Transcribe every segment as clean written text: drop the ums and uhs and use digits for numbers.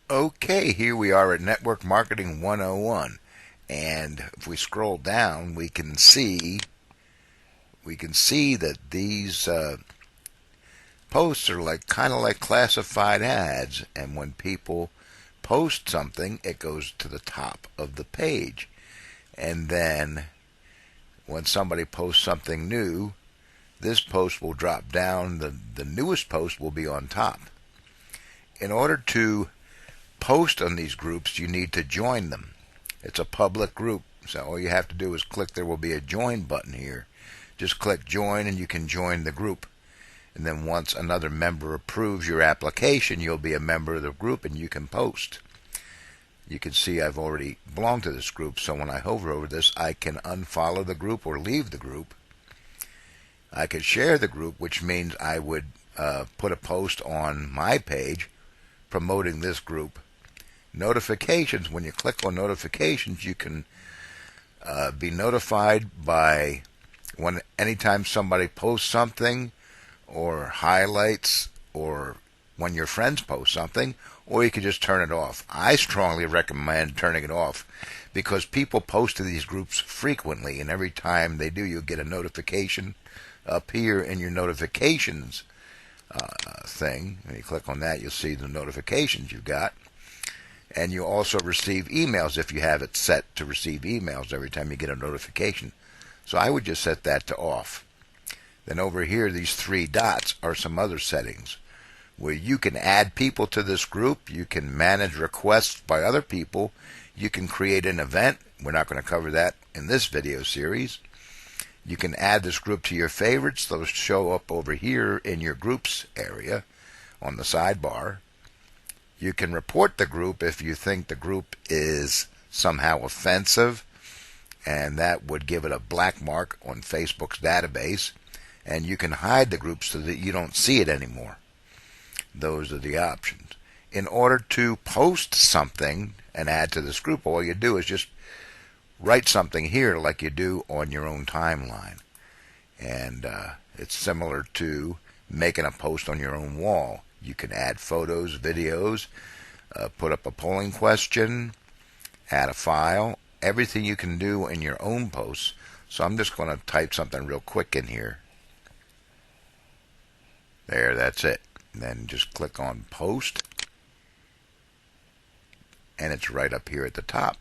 Okay, here we are at Network Marketing 101, and if we scroll down, we can see that these posts are like kind of like classified ads, and when people post something, it goes to the top of the page, and then when somebody posts something new, this post will drop down. The newest post will be on top. In order to post on these groups, you need to join them. It's a public group, so all you have to do is click. There will be a join button here. Just click join and you can join the group. And then once another member approves your application, you'll be a member of the group and you can post. You can see I've already belonged to this group, so when I hover over this, I can unfollow the group or leave the group. I could share the group, which means I would put a post on my page promoting this group. Notifications, when you click on notifications, you can be notified by anytime somebody posts something or highlights, or when your friends post something, or you can just turn it off. I strongly recommend turning it off because people post to these groups frequently, and every time they do, you'll get a notification up here in your notifications thing. When you click on that, you'll see the notifications you've got. And you also receive emails if you have it set to receive emails every time you get a notification. So I would just set that to off. Then over here, these three dots are some other settings where you can add people to this group. You can manage requests by other people. You can create an event. We're not going to cover that in this video series. You can add this group to your favorites. Those show up over here in your groups area on the sidebar. You can report the group if you think the group is somehow offensive, and that would give it a black mark on Facebook's database. And you can hide the group so that you don't see it anymore. Those are the options. In order to post something and add to this group, all you do is just write something here like you do on your own timeline. And it's similar to making a post on your own wall. You can add photos, videos, put up a polling question, add a file, everything you can do in your own posts. So I'm just going to type something real quick in here. There, that's it. And then just click on post, and it's right up here at the top.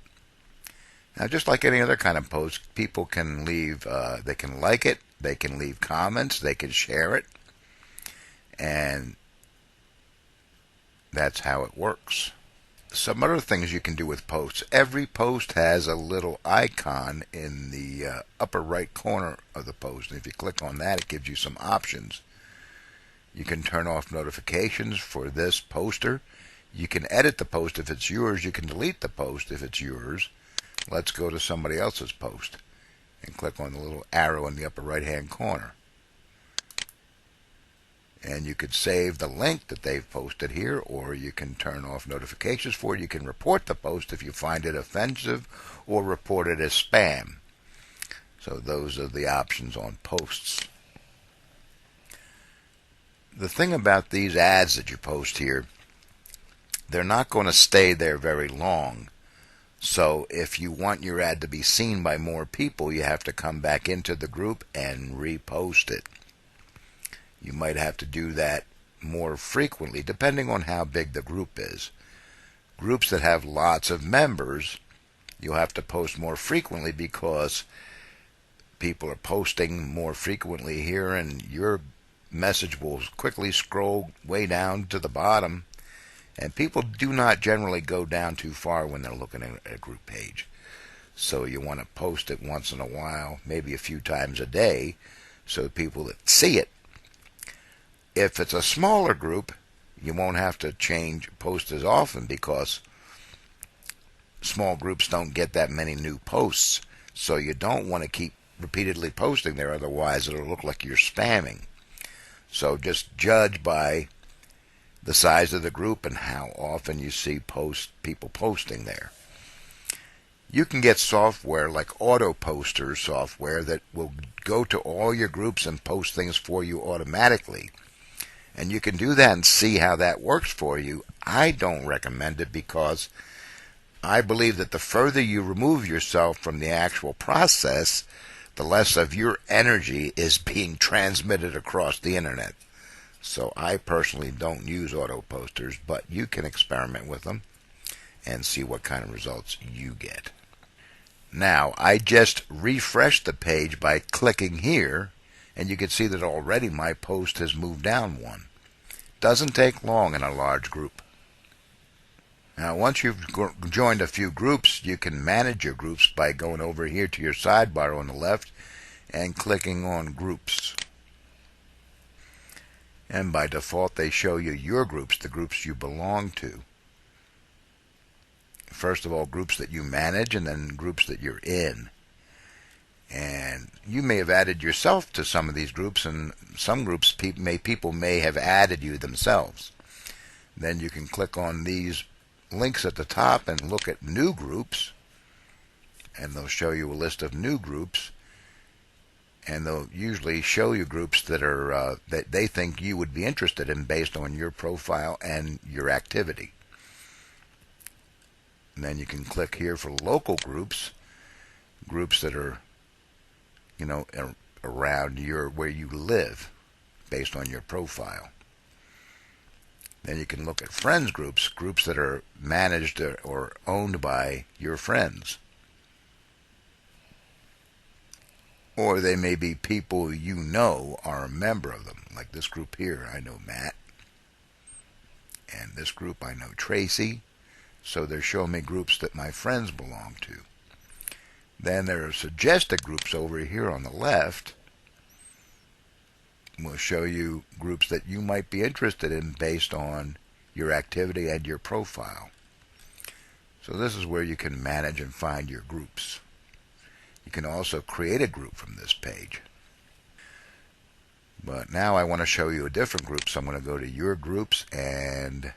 Now, just like any other kind of post, people can leave, they can like it, they can leave comments, they can share it, and that's how it works. Some other things you can do with posts. Every post has a little icon in the upper right corner of the post. And if you click on that, it gives you some options. You can turn off notifications for this poster. You can edit the post if it's yours. You can delete the post if it's yours. Let's go to somebody else's post and click on the little arrow in the upper right-hand corner. And you could save the link that they've posted here, or you can turn off notifications for it. You can report the post if you find it offensive, or report it as spam. So those are the options on posts. The thing about these ads that you post here, they're not going to stay there very long. So if you want your ad to be seen by more people, you have to come back into the group and repost it. You might have to do that more frequently, depending on how big the group is. Groups that have lots of members, you'll have to post more frequently because people are posting more frequently here, and your message will quickly scroll way down to the bottom. And people do not generally go down too far when they're looking at a group page. So you want to post it once in a while, maybe a few times a day, so people that see it. If it's a smaller group, you won't have to post as often because small groups don't get that many new posts. So you don't want to keep repeatedly posting there, otherwise it'll look like you're spamming. So just judge by the size of the group and how often you see people posting there. You can get software like auto poster software that will go to all your groups and post things for you automatically. And you can do that and see how that works for you. I don't recommend it because I believe that the further you remove yourself from the actual process, the less of your energy is being transmitted across the internet. So I personally don't use auto posters, but you can experiment with them and see what kind of results you get. Now, I just refreshed the page by clicking here, and you can see that already my post has moved down one. Doesn't take long in a large group. Now, once you've joined a few groups, you can manage your groups by going over here to your sidebar on the left and clicking on Groups. And by default, they show you your groups, the groups you belong to. First of all, groups that you manage, and then groups that you're in. And you may have added yourself to some of these groups, and some groups people may have added you themselves. Then you can click on these links at the top and look at new groups, and they'll show you a list of new groups, and they'll usually show you groups that are that they think you would be interested in based on your profile and your activity. And then you can click here for local groups, groups that are, around where you live based on your profile. Then you can look at friends groups, groups that are managed or owned by your friends. Or they may be people you know are a member of them. Like this group here, I know Matt. And this group, I know Tracy. So they're showing me groups that my friends belong to. Then there are suggested groups over here on the left. We'll show you groups that you might be interested in based on your activity and your profile. So this is where you can manage and find your groups. You can also create a group from this page. But now I want to show you a different group, so I'm going to go to Your Groups and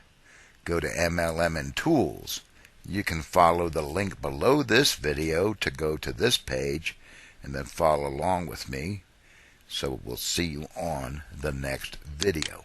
go to MLM and Tools. You can follow the link below this video to go to this page and then follow along with me. So we'll see you on the next video.